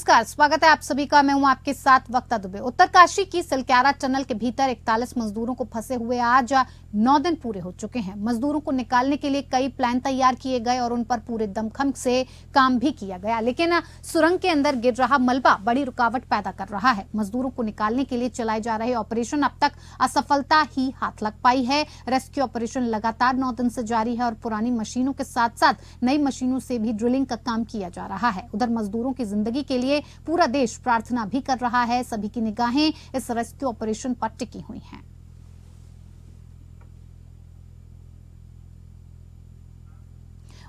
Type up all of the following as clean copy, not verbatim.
नमस्कार, स्वागत है आप सभी का। मैं हूं आपके साथ वक्ता दुबे। उत्तरकाशी की सिलक्यारा टनल के भीतर 41 मजदूरों को फंसे हुए आज 9 दिन पूरे हो चुके हैं। मजदूरों को निकालने के लिए कई प्लान तैयार किए गए और उन पर पूरे दमखम से काम भी किया गया, लेकिन सुरंग के अंदर गिर रहा मलबा बड़ी रुकावट पैदा कर रहा है। मजदूरों को निकालने के लिए चलाए जा रहे ऑपरेशन अब तक असफलता ही हाथ लग पाई है। रेस्क्यू ऑपरेशन लगातार 9 दिन से जारी है और पुरानी मशीनों के साथ साथ नई मशीनों से भी ड्रिलिंग का काम किया जा रहा है। उधर मजदूरों की जिंदगी के लिए पूरा देश प्रार्थना भी कर रहा है। सभी की निगाहें इस रेस्क्यू ऑपरेशन पर टिकी हुई हैं।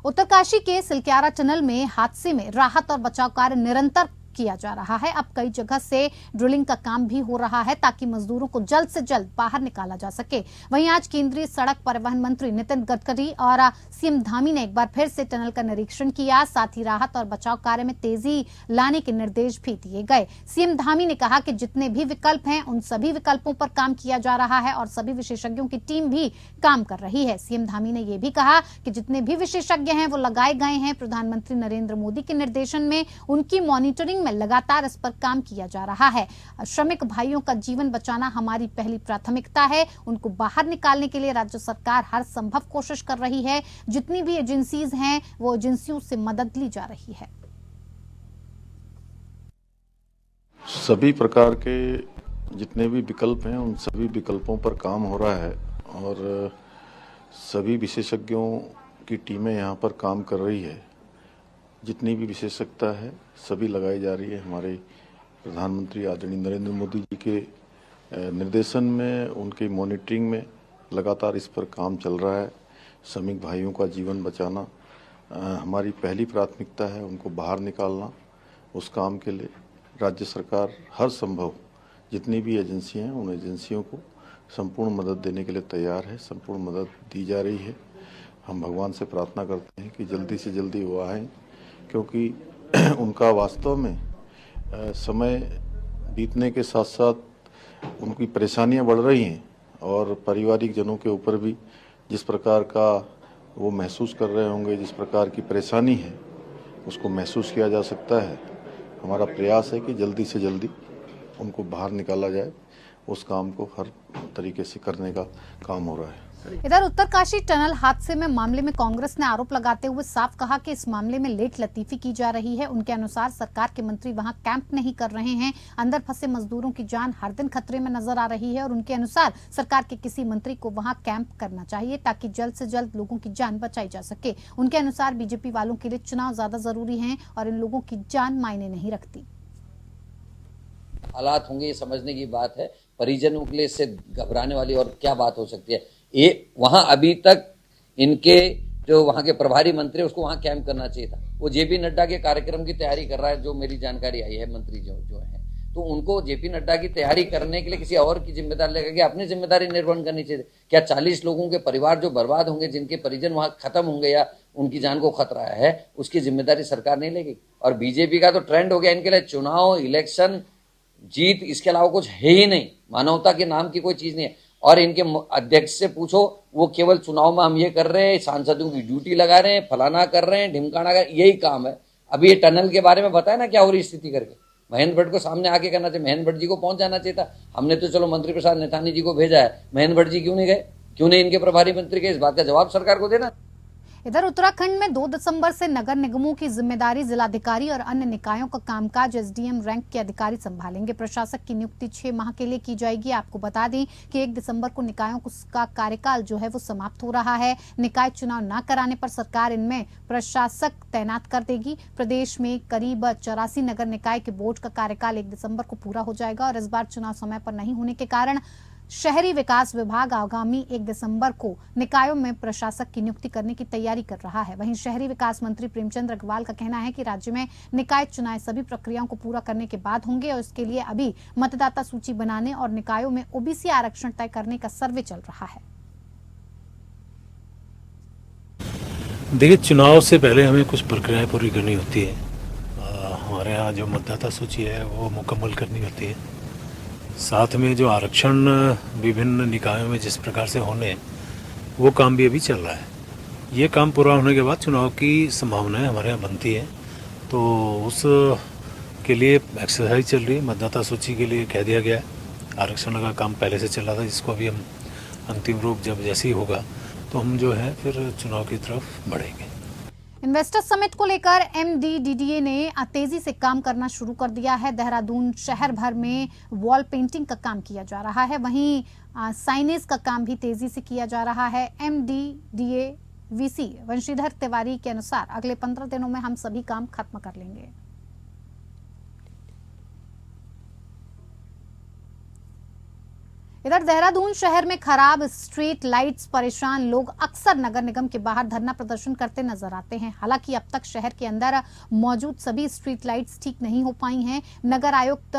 उत्तरकाशी के सिलक्यारा टनल में हादसे में राहत और बचाव कार्य निरंतर किया जा रहा है। अब कई जगह से ड्रिलिंग का काम भी हो रहा है ताकि मजदूरों को जल्द से जल्द बाहर निकाला जा सके। वहीं आज केंद्रीय सड़क परिवहन मंत्री नितिन गडकरी और सीएम धामी ने एक बार फिर से टनल का निरीक्षण किया। साथ ही राहत और बचाव कार्य में तेजी लाने के निर्देश भी दिए गए। सीएम धामी ने कहा कि जितने भी विकल्प हैं उन सभी विकल्पों पर काम किया जा रहा है और सभी विशेषज्ञों की टीम भी काम कर रही है। सीएम धामी ने यह भी कहा कि जितने भी विशेषज्ञ हैं वो लगाए गए हैं। प्रधानमंत्री नरेंद्र मोदी के निर्देशन में उनकी मॉनिटरिंग में लगातार इस पर काम किया जा रहा है। श्रमिक भाइयों का जीवन बचाना हमारी पहली प्राथमिकता है। उनको बाहर निकालने के लिए राज्य सरकार हर संभव कोशिश कर रही है। जितनी भी एजेंसीज हैं वो एजेंसियों से मदद ली जा रही है। सभी प्रकार के जितने भी विकल्प हैं उन सभी विकल्पों पर काम हो रहा है और सभी विशेषज्ञों की टीमें यहाँ पर काम कर रही है। जितनी भी विशेषज्ञता है सभी लगाई जा रही है। हमारे प्रधानमंत्री आदरणीय नरेंद्र मोदी जी के निर्देशन में, उनकी मॉनिटरिंग में लगातार इस पर काम चल रहा है। श्रमिक भाइयों का जीवन बचाना हमारी पहली प्राथमिकता है। उनको बाहर निकालना, उस काम के लिए राज्य सरकार हर संभव जितनी भी एजेंसियां हैं उन एजेंसियों को संपूर्ण मदद देने के लिए तैयार है। संपूर्ण मदद दी जा रही है। हम भगवान से प्रार्थना करते हैं कि जल्दी से जल्दी वो आएँ, क्योंकि उनका वास्तव में समय बीतने के साथ साथ उनकी परेशानियां बढ़ रही हैं और पारिवारिक जनों के ऊपर भी जिस प्रकार का वो महसूस कर रहे होंगे, जिस प्रकार की परेशानी है उसको महसूस किया जा सकता है। हमारा प्रयास है कि जल्दी से जल्दी उनको बाहर निकाला जाए। उस काम को हर तरीके से करने का काम हो रहा है। इधर उत्तरकाशी टनल हादसे में मामले में कांग्रेस ने आरोप लगाते हुए साफ कहा कि इस मामले में लेट लतीफी की जा रही है। उनके अनुसार सरकार के मंत्री वहां कैंप नहीं कर रहे हैं। अंदर फंसे मजदूरों की जान हर दिन खतरे में नजर आ रही है और उनके अनुसार सरकार के किसी मंत्री को वहां कैंप करना चाहिए ताकि जल्द से जल्द लोगों की जान बचाई जा सके। उनके अनुसार बीजेपी वालों के लिए चुनाव ज्यादा जरूरी है और इन लोगों की जान मायने नहीं रखती। हालात होंगे ये समझने की बात है। परिजनों के लिए इससे घबराने वाली और क्या बात हो सकती है। ये वहां अभी तक इनके जो वहां के प्रभारी मंत्री उसको वहां कैंप करना चाहिए था। वो जेपी नड्डा के कार्यक्रम की तैयारी कर रहा है, जो मेरी जानकारी आई है। मंत्री जो है तो उनको जेपी नड्डा की तैयारी करने के लिए किसी और की जिम्मेदारी लेकर के अपनी जिम्मेदारी निर्वहन करनी चाहिए। क्या 40 लोगों के परिवार जो बर्बाद होंगे, जिनके परिजन वहां खत्म होंगे या उनकी जान को खतरा है, उसकी जिम्मेदारी सरकार नहीं लेगी। और बीजेपी का तो ट्रेंड हो गया इनके लिए चुनाव, इलेक्शन, जीत, इसके अलावा कुछ है ही नहीं। मानवता के नाम की कोई चीज नहीं है। और इनके अध्यक्ष से पूछो, वो केवल चुनाव में हम ये कर रहे हैं, सांसदों की ड्यूटी लगा रहे हैं, फलाना कर रहे हैं, ढिमकाना कर, यही काम है। अभी ये टनल के बारे में बताया ना क्या हो रही स्थिति करके। महेंद्र भट्ट को सामने आके करना चाहिए। महेंद्र भट्ट जी को पहुंच जाना चाहिए था। हमने तो चलो मंत्री प्रसाद नैथानी जी को भेजा है, महेंद्र भट्ट जी क्यों नहीं गए, क्यों नहीं इनके प्रभारी मंत्री गए? इस बात का जवाब सरकार को देना। इधर उत्तराखंड में 2 दिसंबर से नगर निगमों की जिम्मेदारी जिलाधिकारी और अन्य निकायों का कामकाज एसडीएम रैंक के अधिकारी संभालेंगे। प्रशासक की नियुक्ति 6 माह के लिए की जाएगी। आपको बता दें कि 1 दिसंबर को निकायों का कार्यकाल जो है वो समाप्त हो रहा है। निकाय चुनाव न कराने पर सरकार इनमें प्रशासक तैनात कर देगी। प्रदेश में करीब 84 नगर निकाय के बोर्ड का कार्यकाल 1 दिसंबर को पूरा हो जाएगा और इस बार चुनाव समय पर नहीं होने के कारण शहरी विकास विभाग आगामी 1 दिसंबर को निकायों में प्रशासक की नियुक्ति करने की तैयारी कर रहा है। वहीं शहरी विकास मंत्री प्रेमचंद अग्रवाल का कहना है कि राज्य में निकाय चुनाव सभी प्रक्रियाओं को पूरा करने के बाद होंगे और इसके लिए अभी मतदाता सूची बनाने और निकायों में ओबीसी आरक्षण तय करने का सर्वे चल रहा है। देखिए, चुनाव से पहले हमें कुछ प्रक्रियाएं पूरी करनी होती है। हमारे यहाँ जो मतदाता सूची है वो मुकम्मल करनी होती है। साथ में जो आरक्षण विभिन्न निकायों में जिस प्रकार से होने, वो काम भी अभी चल रहा है। ये काम पूरा होने के बाद चुनाव की संभावनाएं हमारे यहाँ बनती है। तो उस के लिए एक्सरसाइज चल रही है। मतदाता सूची के लिए कह दिया गया है, आरक्षण का काम पहले से चल रहा था, जिसको अभी हम अंतिम रूप जब जैसे ही होगा तो हम जो है फिर चुनाव की तरफ बढ़ेंगे। इन्वेस्टर समिट को लेकर MDDDA ने तेजी से काम करना शुरू कर दिया है। देहरादून शहर भर में वॉल पेंटिंग का काम किया जा रहा है, वहीं साइनेज का काम भी तेजी से किया जा रहा है। MDDA VC वंशीधर तिवारी के अनुसार अगले 15 दिनों में हम सभी काम खत्म कर लेंगे। इधर देहरादून शहर में खराब स्ट्रीट लाइट्स परेशान लोग अक्सर नगर निगम के बाहर धरना प्रदर्शन करते नजर आते हैं। हालांकि अब तक शहर के अंदर मौजूद सभी स्ट्रीट लाइट्स ठीक नहीं हो पाई हैं। नगर आयुक्त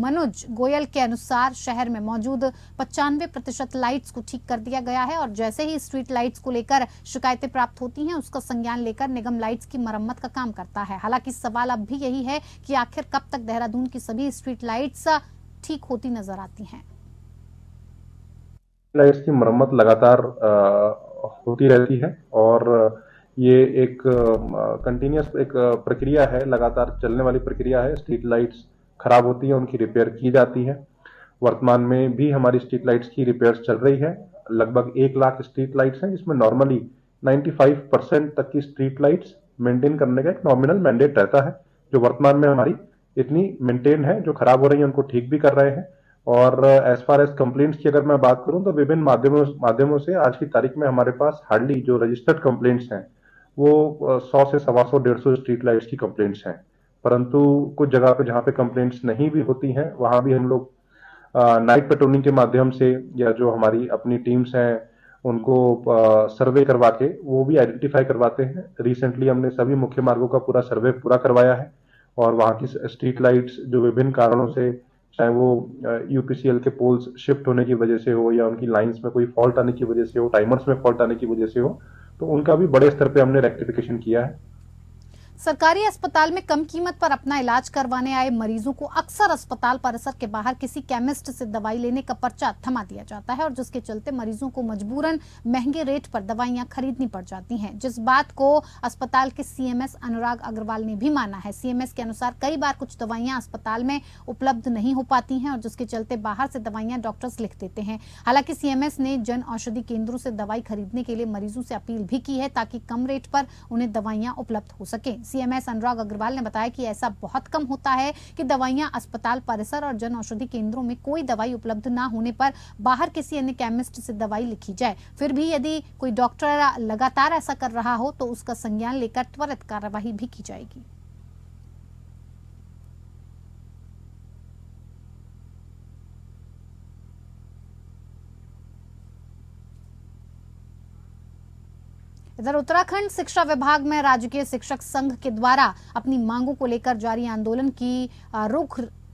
मनोज गोयल के अनुसार शहर में मौजूद 95% लाइट्स को ठीक कर दिया गया है और जैसे ही स्ट्रीट लाइट्स को लेकर शिकायतें प्राप्त होती हैं उसका संज्ञान लेकर निगम लाइट्स की मरम्मत का काम करता है। हालांकि सवाल अब भी यही है कि आखिर कब तक देहरादून की सभी स्ट्रीट लाइट्स ठीक होती नजर आती हैं। लाइट्स की मरम्मत लगातार होती रहती है और ये एक कंटिन्यूस एक प्रक्रिया है, लगातार चलने वाली प्रक्रिया है। स्ट्रीट लाइट्स खराब होती है, उनकी रिपेयर की जाती है। वर्तमान में भी हमारी स्ट्रीट लाइट्स की रिपेयर चल रही है। लगभग 1 लाख स्ट्रीट लाइट्स हैं, जिसमें नॉर्मली 95% तक की स्ट्रीट लाइट्स मेंटेन करने का एक नॉमिनल मैंडेट रहता है, जो वर्तमान में हमारी इतनी मेंटेन है। जो खराब हो रही है उनको ठीक भी कर रहे हैं। और एज फार एज कंप्लेंट्स की अगर मैं बात करूं तो विभिन्न माध्यमों से आज की तारीख में हमारे पास हार्डली जो रजिस्टर्ड कंप्लेंट्स हैं वो 100 से 125 150 स्ट्रीट लाइट्स की कंप्लेंट्स हैं। परंतु कुछ जगह पे जहां पे कंप्लेंट्स नहीं भी होती हैं वहां भी हम लोग नाइट पेट्रोलिंग के माध्यम से या जो हमारी अपनी टीम्स हैं उनको सर्वे करवा के वो भी आइडेंटिफाई करवाते हैं। रिसेंटली हमने सभी मुख्य मार्गों का पूरा सर्वे करवाया है और वहां की स्ट्रीट लाइट्स जो विभिन्न कारणों से, चाहे वो UPCL के पोल्स शिफ्ट होने की वजह से हो या उनकी लाइंस में कोई फॉल्ट आने की वजह से हो, टाइमर्स में फॉल्ट आने की वजह से हो, तो उनका भी बड़े स्तर पे हमने रेक्टिफिकेशन किया है। सरकारी अस्पताल में कम कीमत पर अपना इलाज करवाने आए मरीजों को अक्सर अस्पताल परिसर के बाहर किसी केमिस्ट से दवाई लेने का पर्चा थमा दिया जाता है और जिसके चलते मरीजों को मजबूरन महंगे रेट पर दवाइयां खरीदनी पड़ जाती हैं, जिस बात को अस्पताल के CMS अनुराग अग्रवाल ने भी माना है। CMS के अनुसार कई बार कुछ दवाइयां अस्पताल में उपलब्ध नहीं हो पाती हैं और जिसके चलते बाहर से दवाइयां डॉक्टर्स लिख देते हैं। हालांकि CMS ने जन औषधि केंद्रों से दवाई खरीदने के लिए मरीजों से अपील भी की है ताकि कम रेट पर उन्हें दवाइयां उपलब्ध हो सके। CMS अनुराग अग्रवाल ने बताया कि ऐसा बहुत कम होता है कि दवाइयां अस्पताल परिसर और जन औषधि केंद्रों में कोई दवाई उपलब्ध ना होने पर बाहर किसी अन्य केमिस्ट से दवाई लिखी जाए। फिर भी यदि कोई डॉक्टर लगातार ऐसा कर रहा हो तो उसका संज्ञान लेकर त्वरित कार्यवाही भी की जाएगी। इधर उत्तराखंड शिक्षा विभाग में राजकीय शिक्षक संघ के द्वारा अपनी मांगों को लेकर जारी आंदोलन की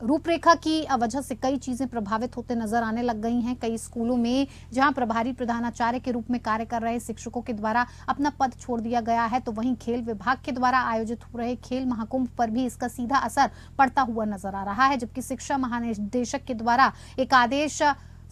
रूपरेखा की वजह से कई चीजें प्रभावित होते नजर आने लग गई हैं। कई स्कूलों में जहां प्रभारी प्रधानाचार्य के रूप में कार्य कर रहे शिक्षकों के द्वारा अपना पद छोड़ दिया गया है, तो वहीं खेल विभाग के द्वारा आयोजित हो रहे खेल महाकुंभ पर भी इसका सीधा असर पड़ता हुआ नजर आ रहा है। जबकि शिक्षा महानिदेशक के द्वारा एक आदेश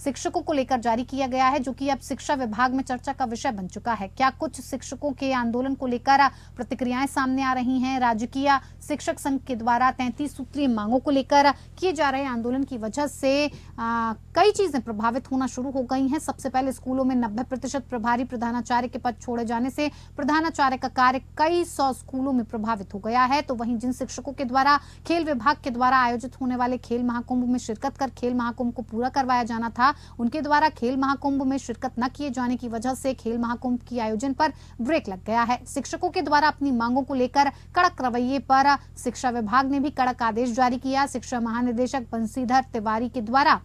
शिक्षकों को लेकर जारी किया गया है, जो कि अब शिक्षा विभाग में चर्चा का विषय बन चुका है। क्या कुछ शिक्षकों के आंदोलन को लेकर प्रतिक्रियाएं सामने आ रही हैं? राजकीय शिक्षक संघ के द्वारा 33 सूत्रीय मांगों को लेकर किए जा रहे आंदोलन की वजह से कई चीजें प्रभावित होना शुरू हो गई हैं। सबसे पहले स्कूलों में 90% प्रभारी प्रधानाचार्य के पद छोड़े जाने से प्रधानाचार्य का कार्य कई 100 स्कूलों में प्रभावित हो गया है। तो वहीं जिन शिक्षकों के द्वारा खेल विभाग के द्वारा आयोजित होने वाले खेल महाकुंभ में शिरकत कर खेल महाकुंभ को पूरा करवाया जाना था, उनके द्वारा खेल महाकुंभ में शिरकत न किए जाने की वजह से खेल महाकुंभ की आयोजन पर ब्रेक लग गया है। शिक्षकों के द्वारा अपनी मांगों को लेकर कड़क रवैये पर शिक्षा विभाग ने भी कड़क आदेश जारी किया। शिक्षा महानिदेशक बंशीधर तिवारी के द्वारा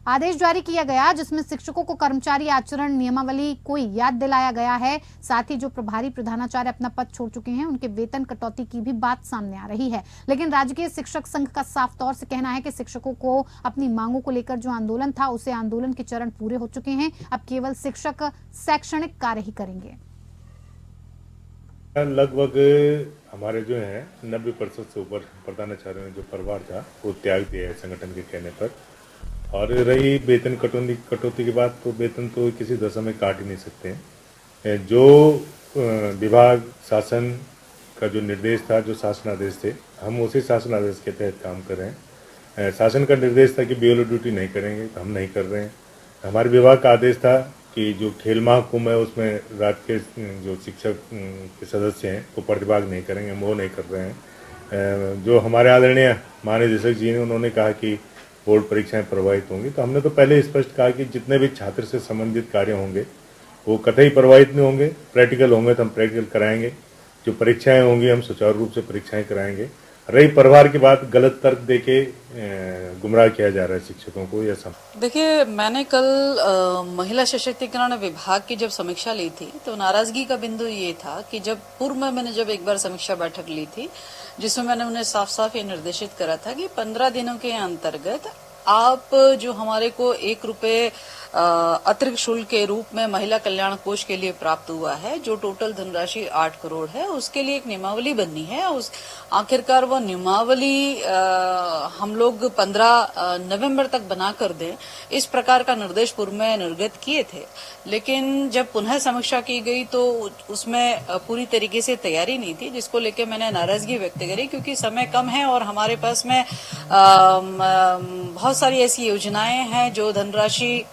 आदेश जारी किया गया, जिसमें शिक्षकों को कर्मचारी आचरण नियमावली को याद दिलाया गया है। साथ ही जो प्रभारी प्रधानाचार्य अपना पद छोड़ चुके हैं उनके वेतन कटौती की भी बात सामने आ रही है। लेकिन राजकीय शिक्षक संघ का साफ तौर से कहना है कि शिक्षकों को अपनी मांगों को लेकर जो आंदोलन था उसे आंदोलन के चरण पूरे हो चुके हैं। अब केवल शिक्षक शैक्षणिक कार्य ही करेंगे। लगभग हमारे जो है 90% से ऊपर प्रधानाचार्य ने जो परिवार था वो त्याग दिया है संगठन के कहने पर। और रही वेतन कटौती की बात, तो वेतन तो किसी दशा में काट ही नहीं सकते हैं। जो विभाग शासन का जो निर्देश था, जो शासनादेश थे, हम उसी शासनादेश के तहत काम कर रहे हैं। शासन का निर्देश था कि बीएलओ ड्यूटी नहीं करेंगे, तो हम नहीं कर रहे हैं। हमारे विभाग का आदेश था कि जो खेल महाकुंभ है उसमें राज्य के जो शिक्षक के सदस्य हैं वो प्रतिभाग नहीं करेंगे, हम वो नहीं कर रहे हैं। जो हमारे आदरणीय महानिदेशक जी ने उन्होंने कहा कि बोर्ड परीक्षाएं प्रभावित होंगी, तो हमने तो पहले स्पष्ट कहा कि जितने भी छात्र से संबंधित कार्य होंगे वो कतई प्रभावित नहीं होंगे। प्रैक्टिकल होंगे तो हम प्रैक्टिकल कराएंगे, जो परीक्षाएं होंगी हम सुचारू रूप से परीक्षाएं कराएंगे। रही परिवार की बात, गलत तर्क देके गुमराह किया जा रहा है शिक्षकों को, यह सब। देखिए, मैंने कल महिला सशक्तिकरण विभाग की जब समीक्षा ली थी तो नाराजगी का बिंदु ये था कि जब पूर्व में मैंने जब एक बार समीक्षा बैठक ली थी जिसमें मैंने उन्हें साफ साफ ये निर्देशित करा था कि 15 दिनों के अंतर्गत आप जो हमारे को ₹1 अतिरिक्त शुल्क के रूप में महिला कल्याण कोष के लिए प्राप्त हुआ है, जो टोटल धनराशि 8 करोड़ है, उसके लिए एक नियमावली बननी है। उस आखिरकार वो नियमावली हम लोग 15 नवंबर तक बना कर दें, इस प्रकार का निर्देश पूर्व में निर्गत किए थे। लेकिन जब पुनः समीक्षा की गई तो उसमें पूरी तरीके से तैयारी नहीं थी, जिसको लेकर मैंने नाराजगी व्यक्त करी, क्योंकि समय कम है और हमारे पास में बहुत सारी ऐसी योजनाएं हैं जो धनराशि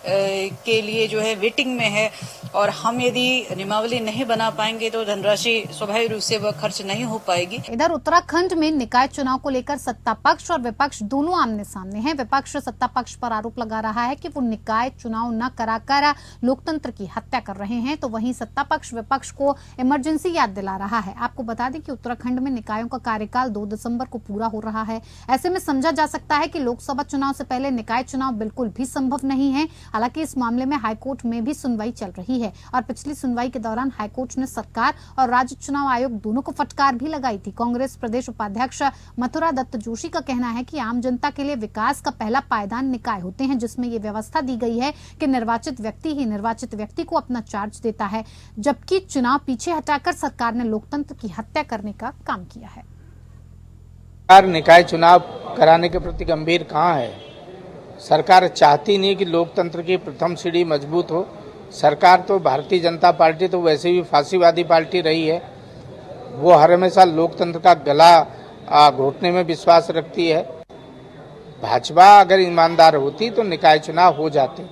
के लिए जो है वेटिंग में है, और हम यदि नियमावली नहीं बना पाएंगे तो धनराशि स्वाभाविक रूप से वह खर्च नहीं हो पाएगी। इधर उत्तराखंड में निकाय चुनाव को लेकर सत्ता पक्ष और विपक्ष दोनों आमने सामने हैं। विपक्ष सत्ता पक्ष पर आरोप लगा रहा है कि वो निकाय चुनाव न कराकर लोकतंत्र की हत्या कर रहे हैं, तो वहीं सत्ता पक्ष विपक्ष को इमरजेंसी याद दिला रहा है। आपको बता दें कि उत्तराखंड में निकायों का कार्यकाल 2 दिसंबर को पूरा हो रहा है। ऐसे में समझा जा सकता है कि लोकसभा चुनाव से पहले निकाय चुनाव बिल्कुल भी संभव नहीं है। हालांकि इस मामले में हाईकोर्ट में भी सुनवाई चल रही है और पिछली सुनवाई के दौरान हाईकोर्ट ने सरकार और राज्य चुनाव आयोग दोनों को फटकार भी लगाई थी। कांग्रेस प्रदेश उपाध्यक्ष मथुरा दत्त जोशी का कहना है कि आम जनता के लिए विकास का पहला पायदान निकाय होते हैं, जिसमें ये व्यवस्था दी गई है कि निर्वाचित व्यक्ति ही निर्वाचित व्यक्ति को अपना चार्ज देता है, जबकि चुनाव पीछे हटाकर सरकार ने लोकतंत्र की हत्या करने का काम किया है। सरकार निकाय चुनाव कराने के प्रति गंभीर कहाँ है? सरकार चाहती नहीं कि लोकतंत्र की प्रथम सीढ़ी मजबूत हो। सरकार तो, भारतीय जनता पार्टी तो वैसे भी फांसीवादी पार्टी रही है, वो हर हमेशा लोकतंत्र का गला घोटने में विश्वास रखती है। भाजपा अगर ईमानदार होती तो निकाय चुनाव हो जाते,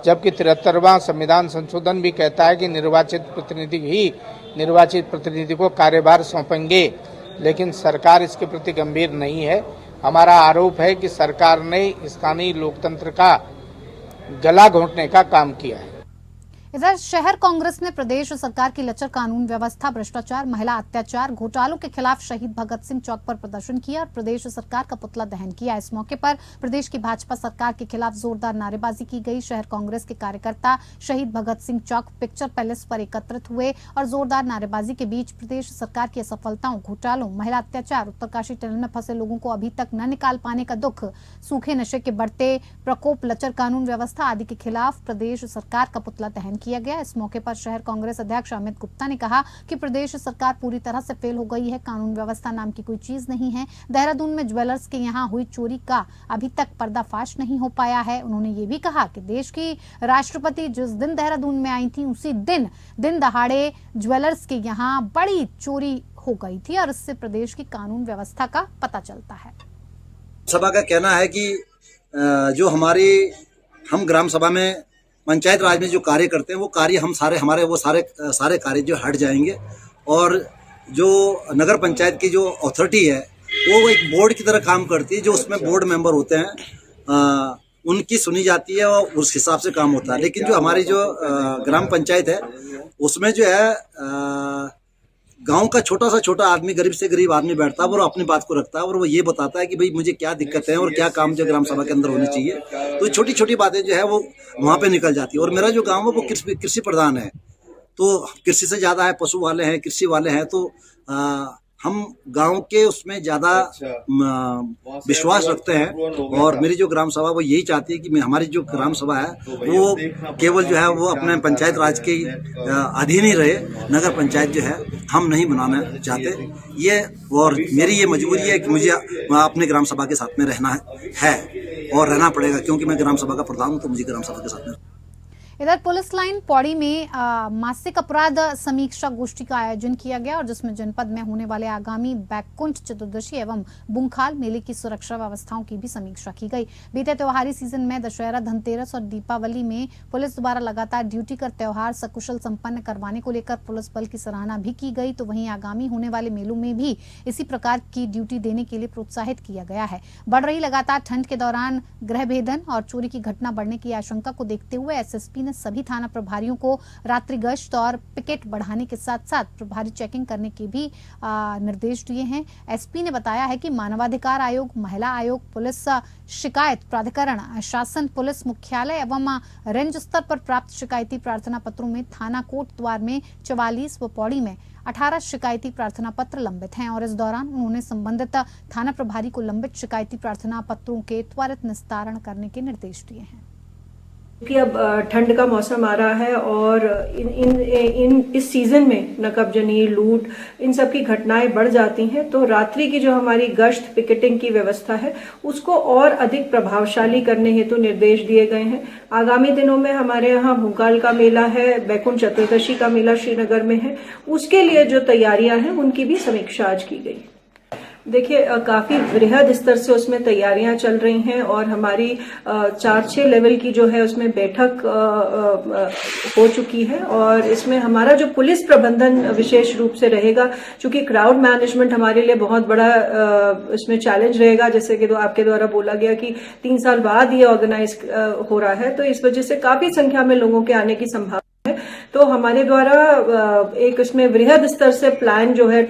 जबकि 73वां संविधान संशोधन भी कहता है कि निर्वाचित प्रतिनिधि ही निर्वाचित प्रतिनिधि को कार्यभार सौंपेंगे, लेकिन सरकार इसके प्रति गंभीर नहीं है। हमारा आरोप है कि सरकार ने स्थानीय लोकतंत्र का गला घोंटने का काम किया है। इधर शहर कांग्रेस ने प्रदेश सरकार की लचर कानून व्यवस्था, भ्रष्टाचार, महिला अत्याचार, घोटालों के खिलाफ शहीद भगत सिंह चौक पर प्रदर्शन किया और प्रदेश सरकार का पुतला दहन किया। इस मौके पर प्रदेश की भाजपा सरकार के खिलाफ जोरदार नारेबाजी की गई। शहर कांग्रेस के कार्यकर्ता शहीद भगत सिंह चौक पिक्चर पैलेस पर एकत्रित हुए और जोरदार नारेबाजी के बीच प्रदेश सरकार की असफलताओं, घोटालों, महिला अत्याचार, उत्तरकाशी टनल में फंसे लोगों को अभी तक न निकाल पाने का दुख, सूखे नशे के बढ़ते प्रकोप, लचर कानून व्यवस्था आदि के खिलाफ प्रदेश सरकार का पुतला दहन किया गया। इस मौके पर शहर कांग्रेस अध्यक्ष अमित गुप्ता ने कहा कि प्रदेश सरकार पूरी तरह से फेल हो गई है, कानून व्यवस्था नाम की कोई चीज नहीं है। देहरादून में ज्वेलर्स के यहां हुई चोरी का अभी तक पर्दाफाश नहीं हो पाया है। उन्होंने ये भी कहा कि देश की राष्ट्रपति जिस दिन देहरादून में आई थी उसी दिन दहाड़े ज्वेलर्स के यहां बड़ी चोरी हो गई थी और इससे प्रदेश की कानून व्यवस्था का पता चलता है। सभा का कहना है कि जो हम ग्राम सभा में पंचायत राज में जो कार्य करते हैं वो कार्य हमारे सारे कार्य जो हट जाएंगे, और जो नगर पंचायत की जो अथॉरिटी है वो एक बोर्ड की तरह काम करती है, जो उसमें बोर्ड मेंबर होते हैं उनकी सुनी जाती है और उस हिसाब से काम होता है। लेकिन जो हमारी जो ग्राम पंचायत है उसमें जो है गांव का छोटा आदमी, गरीब से गरीब आदमी बैठता है, वो अपनी बात को रखता है और वो ये बताता है कि भाई मुझे क्या दिक्कत है और क्या काम जो ग्राम सभा के अंदर होनी चाहिए। तो छोटी छोटी बातें जो है वो वहाँ पे निकल जाती है। और मेरा जो गांव है वो कृषि प्रधान है, तो कृषि से ज्यादा है पशु वाले हैं, कृषि वाले हैं, तो हम गांव के उसमें ज्यादा विश्वास रखते हैं। और मेरी जो ग्राम सभा वो यही चाहती है कि हमारी जो ग्राम सभा है वो केवल जो है वो अपने पंचायत राज के अधीन ही रहे, नगर पंचायत जो है हम नहीं बनाना चाहते ये। और मेरी ये मजबूरी है कि मुझे अपने ग्राम सभा के साथ में रहना है और रहना पड़ेगा, क्योंकि मैं ग्राम सभा का प्रधान हूँ, तो मुझे ग्राम सभा के साथ में। इधर पुलिस लाइन पौड़ी में मासिक अपराध समीक्षा गोष्ठी का आयोजन किया गया और जिसमें जनपद में होने वाले आगामी बैकुंठ चतुर्दशी एवं बुंखाल मेले की सुरक्षा व्यवस्थाओं की भी समीक्षा की गई। बीते त्योहारी सीजन में दशहरा, धनतेरस और दीपावली में पुलिस द्वारा लगातार ड्यूटी कर त्योहार सकुशल संपन्न करवाने को लेकर पुलिस बल की सराहना भी की गई। तो वहीं आगामी होने वाले मेलों में भी इसी प्रकार की ड्यूटी देने के लिए प्रोत्साहित किया गया है। बढ़ रही लगातार ठंड के दौरान गृह भेदन और चोरी की घटना बढ़ने की आशंका को देखते हुए एसएसपी ने सभी थाना प्रभारियों को रात्रि गश्त और पिकेट बढ़ाने के साथ साथ प्रभारी चेकिंग करने के भी निर्देश दिए हैं। एसपी ने बताया है कि मानवाधिकार आयोग, महिला आयोग, पुलिस शिकायत प्राधिकरण, शासन पुलिस मुख्यालय एवं रेंज स्तर पर प्राप्त शिकायती प्रार्थना पत्रों में थाना कोटद्वार में 44 व पौड़ी में 18 शिकायती प्रार्थना पत्र लंबित हैं और इस दौरान उन्होंने संबंधित थाना प्रभारी को लंबित शिकायती प्रार्थना पत्रों के त्वरित निस्तारण करने के निर्देश दिए हैं। कि अब ठंड का मौसम आ रहा है और इस सीजन में नकबजनी, लूट, इन सब की घटनाएं बढ़ जाती हैं, तो रात्रि की जो हमारी गश्त पिकेटिंग की व्यवस्था है उसको और अधिक प्रभावशाली करने हेतु निर्देश दिए गए हैं। आगामी दिनों में हमारे यहाँ भूकाल का मेला है, बैकुंठ चतुर्दशी का मेला श्रीनगर में है, उसके लिए जो तैयारियां हैं उनकी भी समीक्षा आज की गई। देखिए, काफी वृहद स्तर से उसमें तैयारियां चल रही हैं और हमारी 4-6 लेवल की जो है उसमें बैठक हो चुकी है और इसमें हमारा जो पुलिस प्रबंधन विशेष रूप से रहेगा, चूंकि क्राउड मैनेजमेंट हमारे लिए बहुत बड़ा इसमें चैलेंज रहेगा। जैसे कि आपके द्वारा बोला गया कि 3 साल बाद ये ऑर्गेनाइज हो रहा है, तो इस वजह से काफी संख्या में लोगों के आने की संभावना, तो हमारे द्वारा एक इसमें वृहद स्तर से प्लान जो है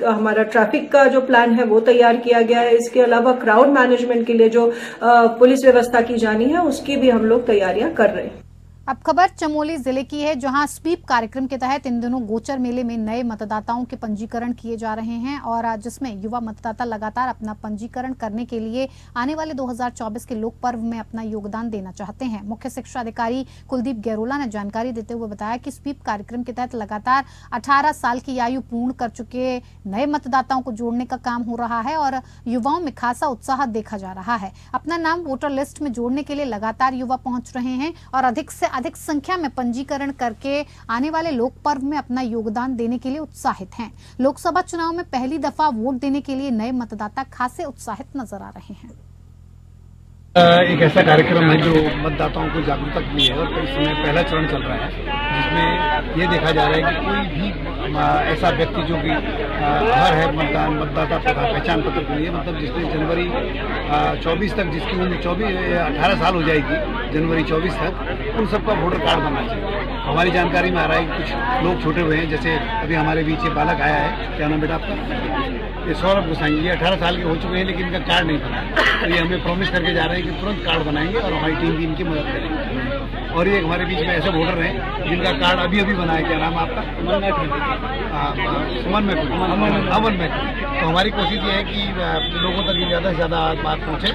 हमारा ट्रैफिक का जो प्लान है वो तैयार किया गया है। इसके अलावा क्राउड मैनेजमेंट के लिए जो पुलिस व्यवस्था की जानी है उसकी भी हम लोग तैयारियां कर रहे हैं। अब खबर चमोली जिले की है, जहां स्वीप कार्यक्रम के तहत इन दिनों गोचर मेले में नए मतदाताओं के पंजीकरण किए जा रहे हैं और जिसमें युवा मतदाता लगातार अपना पंजीकरण करने के लिए आने वाले 2024 के लोक पर्व में अपना योगदान देना चाहते हैं। मुख्य शिक्षा अधिकारी कुलदीप गैरोला ने जानकारी देते हुए बताया कि स्वीप कार्यक्रम के तहत लगातार 18 साल की आयु पूर्ण कर चुके नए मतदाताओं को जोड़ने का काम हो रहा है और युवाओं में खासा उत्साह देखा जा रहा है। अपना नाम वोटर लिस्ट में जोड़ने के लिए लगातार युवा पहुंच रहे हैं और अधिक संख्या में पंजीकरण करके आने वाले लोक पर्व में अपना योगदान देने के लिए उत्साहित हैं। लोकसभा चुनाव में पहली दफा वोट देने के लिए नए मतदाता खासे उत्साहित नजर आ रहे हैं। एक ऐसा कार्यक्रम है जो मतदाताओं को जागरूकता के लिए है और इस समय पहला चरण चल रहा है, जिसमें ये देखा जा रहा है कि कोई भी ऐसा व्यक्ति जो कि हर है मतदाता पहचान पत्र के लिए, मतलब जिसने जनवरी 24 तक, जिसकी उम्र 18 साल हो जाएगी जनवरी 24 तक, उन सबका वोटर कार्ड बनना चाहिए। हमारी जानकारी में आ रहा है कि कुछ लोग छूटे हुए हैं, जैसे अभी हमारे बीच ये बालक आया है, क्या नाम बेटा आपका? ये सौरभ गोसाई, ये 18 साल के हो चुके हैं लेकिन इनका कार्ड नहीं बना है, तो ये हमें प्रॉमिस करके जा रहे हैं कि तुरंत कार्ड बनाएंगे और हमारी टीम भी इनकी मदद करेगी। और ये हमारे बीच में ऐसे वोटर हैं जिनका कार्ड अभी बना है, क्या नाम आपका? अमन मैत्री। तो हमारी कोशिश ये है कि लोगों तक ज़्यादा से ज़्यादा बात पहुँचे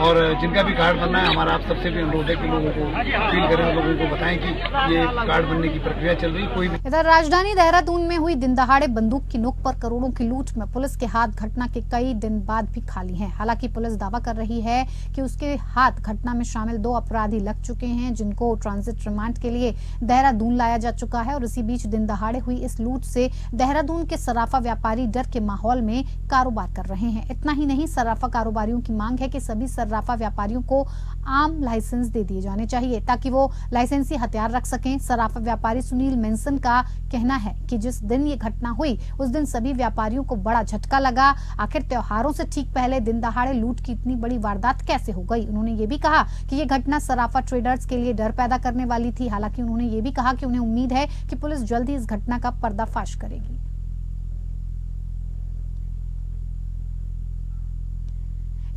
और जिनका भी कार्ड बनना है, हमारा आप सबसे भी अनुरोध है कि लोगों को अपील करें और लोगों को बताएं कि ये कार्ड बनने की प्रक्रिया चल रही है। कोई भी इधर राजधानी देहरादून में हुई दिन दहाड़े बंदूक की नोक पर करोड़ों की लूट में पुलिस के हाथ घटना के कई दिन बाद भी खाली हैं। हालांकि पुलिस दावा कर रही है कि उसके हाथ घटना में शामिल 2 अपराधी लग चुके हैं, जिनको ट्रांजिट रिमांड के लिए देहरादून लाया जा चुका है। और इसी बीच दिन दहाड़े हुई इस लूट से देहरादून के सराफा व्यापारी डर के माहौल में कारोबार कर रहे हैं। इतना ही नहीं, सराफा कारोबारियों की मांग है कि सभी सराफा व्यापारियों को आम लाइसेंस दे दिए जाने चाहिए ताकि वो लाइसेंसी हथियार रख सकें। सराफा व्यापारी सुनील मेंसन का कहना है कि जिस दिन ये घटना हुई उस दिन सभी व्यापारियों को बड़ा झटका लगा। आखिर त्योहारों से ठीक पहले दिन दहाड़े लूट की इतनी बड़ी वारदात कैसे हो गई। उन्होंने ये भी कहा कि ये घटना सराफा ट्रेडर्स के लिए डर पैदा करने वाली थी। हालांकि उन्होंने ये भी कहा कि उन्हें उम्मीद है कि पुलिस जल्द ही इस घटना का पर्दाफाश करेगी।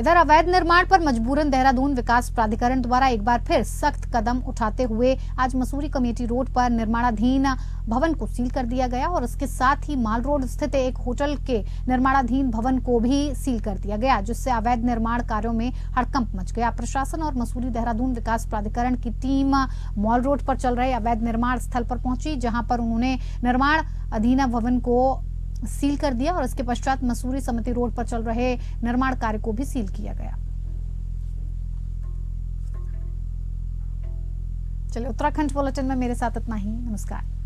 इधर अवैध निर्माण पर मजबूरन देहरादून विकास प्राधिकरण द्वारा एक बार फिर सख्त कदम उठाते हुए आज मसूरी कमेटी रोड पर निर्माणाधीन भवन को सील कर दिया गया और इसके साथ ही माल रोड स्थित एक होटल के निर्माणाधीन भवन को भी सील कर दिया गया, जिससे अवैध निर्माण कार्यों में हड़कंप मच गया। प्रशासन और मसूरी देहरादून विकास प्राधिकरण की टीम मॉल रोड पर चल रहे अवैध निर्माण स्थल पर पहुंची, जहां पर उन्होंने निर्माण अधीन भवन को सील कर दिया और इसके पश्चात मसूरी समिति रोड पर चल रहे निर्माण कार्य को भी सील किया गया। चलिए, उत्तराखंड बुलेटिन में मेरे साथ इतना ही। नमस्कार।